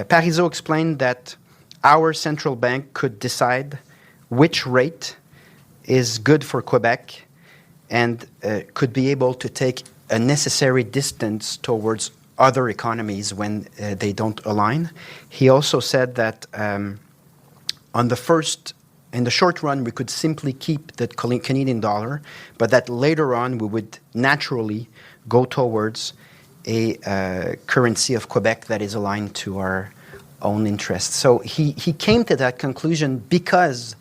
Parizeau explained that our central bank could decide which rate is good for Quebec and could be able to take a necessary distance towards other economies when they don't align. He also said that in the short run, we could simply keep the Canadian dollar, but that later on we would naturally go towards a currency of Quebec that is aligned to our own interests. So he came to that conclusion because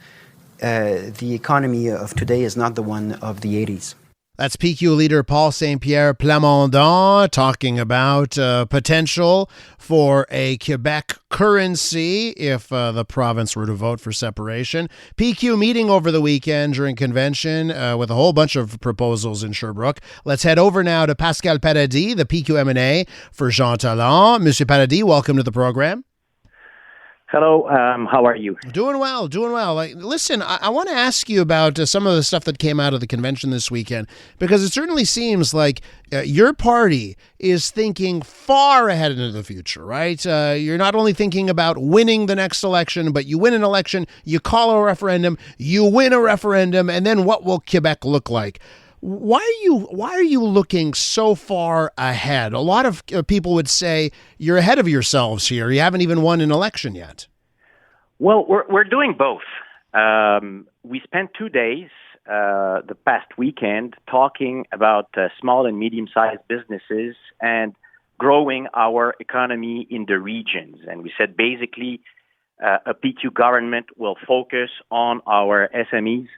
the economy of today is not the one of the 80s. That's PQ leader Paul Saint-Pierre Plamondon talking about potential for a Quebec currency if the province were to vote for separation. PQ meeting over the weekend during convention with a whole bunch of proposals in Sherbrooke. Let's head over now to Pascal Paradis, the PQ M&A for Jean-Talon. Monsieur Paradis, welcome to the program. Hello, how are you? Doing well. Listen, I want to ask you about some of the stuff that came out of the convention this weekend, because it certainly seems like your party is thinking far ahead into the future, right? You're not only thinking about winning the next election, but you win an election, you call a referendum, you win a referendum, and then what will Quebec look like? Why are you looking so far ahead? A lot of people would say you're ahead of yourselves here. You haven't even won an election yet. Well, we're doing both. We spent 2 days the past weekend talking about small and medium-sized businesses and growing our economy in the regions. And we said basically a PQ government will focus on our SMEs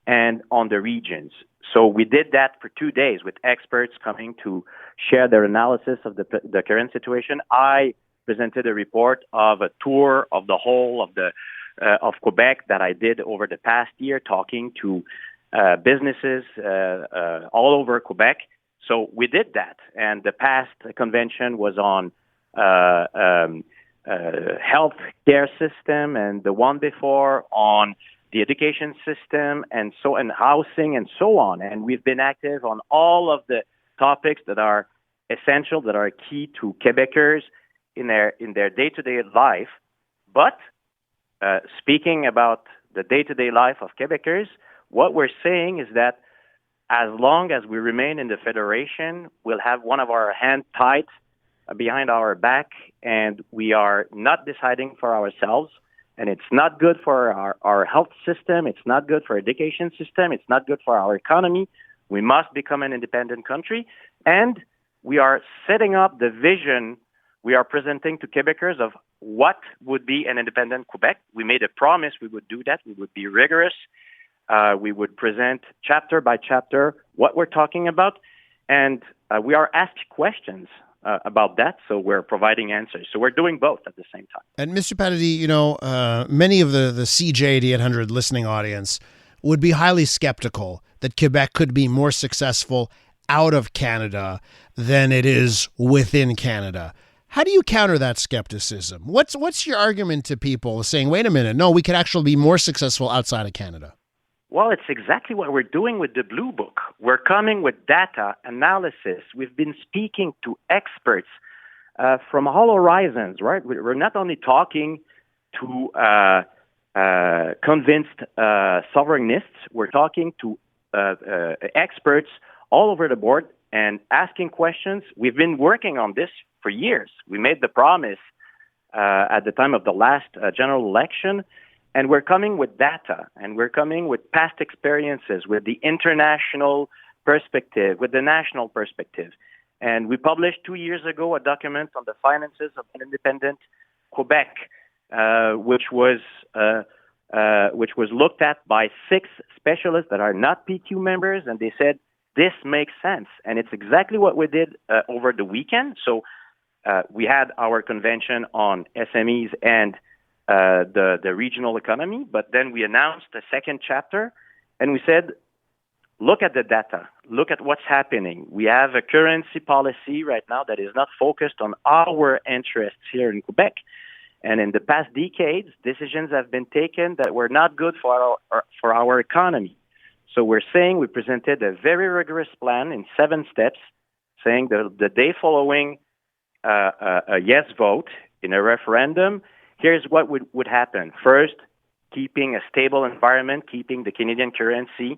and on the regions. So we did that for 2 days with experts coming to share their analysis of the current situation. I presented a report of a tour of the whole of Quebec that I did over the past year, talking to businesses all over Quebec. So we did that, and the past convention was on health care system, and the one before on the education system, and housing, and so on. And we've been active on all of the topics that are essential, that are key to Quebecers in their day-to-day life. But speaking about the day-to-day life of Quebecers, what we're saying is that as long as we remain in the Federation, we'll have one of our hands tied behind our back, and we are not deciding for ourselves. And it's not good for our health system. It's not good for our education system. It's not good for our economy. We must become an independent country. And we are setting up the vision we are presenting to Quebecers of what would be an independent Quebec. We made a promise we would do that. We would be rigorous. We would present chapter by chapter what we're talking about. And we are asked questions about that, so we're providing answers. So we're doing both at the same time. And Mr. Paradis, many of the CJ 800 listening audience would be highly skeptical that Quebec could be more successful out of Canada than it is within Canada. How do you counter that skepticism? What's your argument to people saying, wait a minute, no, we could actually be more successful outside of Canada? Well, it's exactly what we're doing with the Blue Book. We're coming with data analysis. We've been speaking to experts from all horizons, right? We're not only talking to convinced sovereignists. We're talking to experts all over the board and asking questions. We've been working on this for years. We made the promise at the time of the last general election. And we're coming with data, and we're coming with past experiences, with the international perspective, with the national perspective. And we published 2 years ago a document on the finances of an independent Quebec, which was looked at by 6 specialists that are not PQ members, and they said, this makes sense. And it's exactly what we did over the weekend. So we had our convention on SMEs and the regional economy, but then we announced the second chapter, and we said, look at the data, look at what's happening. We have a currency policy right now that is not focused on our interests here in Quebec. And in the past decades, decisions have been taken that were not good for our economy. So we're saying we presented a very rigorous plan in 7 steps, saying the day following a yes vote in a referendum, here's what would happen. First, keeping a stable environment, keeping the Canadian currency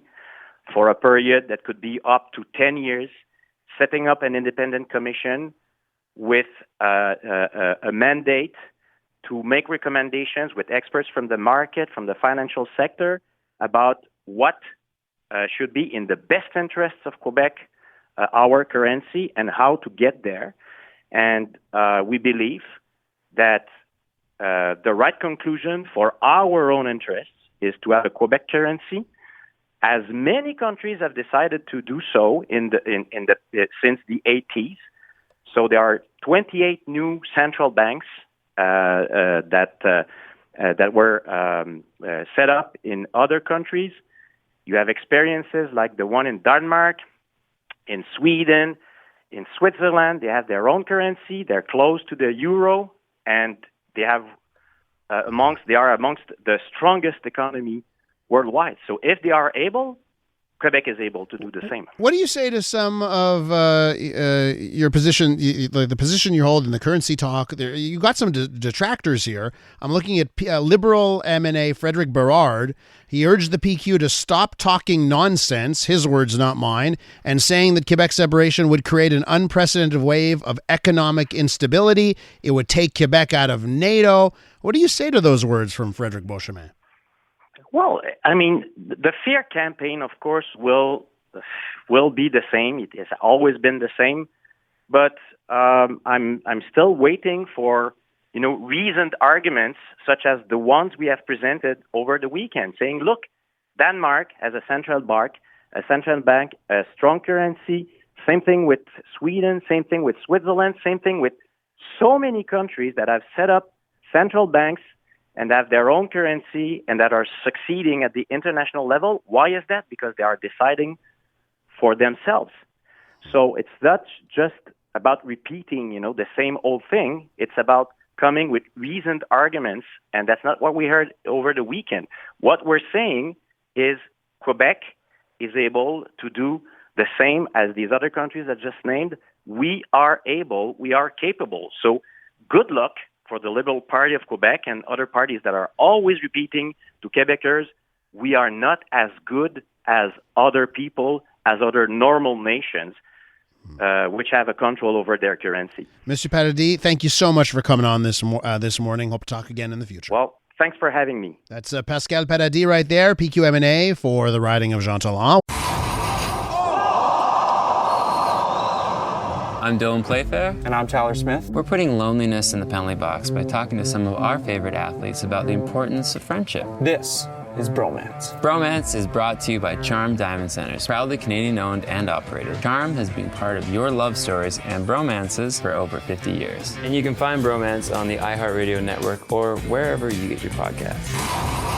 for a period that could be up to 10 years, setting up an independent commission with a mandate to make recommendations with experts from the market, from the financial sector, about what should be in the best interests of Quebec, our currency, and how to get there. And we believe that the right conclusion for our own interests is to have a Quebec currency, as many countries have decided to do so since the 80s. So there are 28 new central banks that were set up in other countries. You have experiences like the one in Denmark, in Sweden, in Switzerland. They have their own currency. They're close to the euro, and they are amongst the strongest economy worldwide. So if they are able, Quebec is able to do the same. What do you say to some of your position, the position you hold in the currency talk? You got some detractors here. I'm looking at Liberal MNA Frederic Berard. He urged the PQ to stop talking nonsense, his words, not mine, and saying that Quebec separation would create an unprecedented wave of economic instability. It would take Quebec out of NATO. What do you say to those words from Frederic Beauchemin? Well, I mean, the fear campaign, of course, will be the same. It has always been the same, but I'm still waiting for reasoned arguments such as the ones we have presented over the weekend, saying, look, Denmark has a central bank, a strong currency. Same thing with Sweden. Same thing with Switzerland. Same thing with so many countries that have set up central banks and have their own currency and that are succeeding at the international level. Why is that? Because they are deciding for themselves. So it's not just about repeating, the same old thing. It's about coming with reasoned arguments, and that's not what we heard over the weekend. What we're saying is Quebec is able to do the same as these other countries I just named. We are able, we are capable. So good luck for the Liberal Party of Quebec and other parties that are always repeating to Quebecers, we are not as good as other people, as other normal nations, which have a control over their currency. Mr. Paradis, thank you so much for coming on this morning. Hope to talk again in the future. Well, thanks for having me. That's Pascal Paradis right there, PQMNA for the riding of Jean-Talon. I'm Dylan Playfair. And I'm Tyler Smith. We're putting loneliness in the penalty box by talking to some of our favorite athletes about the importance of friendship. This is Bromance. Bromance is brought to you by Charm Diamond Centers, proudly Canadian-owned and operated. Charm has been part of your love stories and bromances for over 50 years. And you can find Bromance on the iHeartRadio network or wherever you get your podcasts.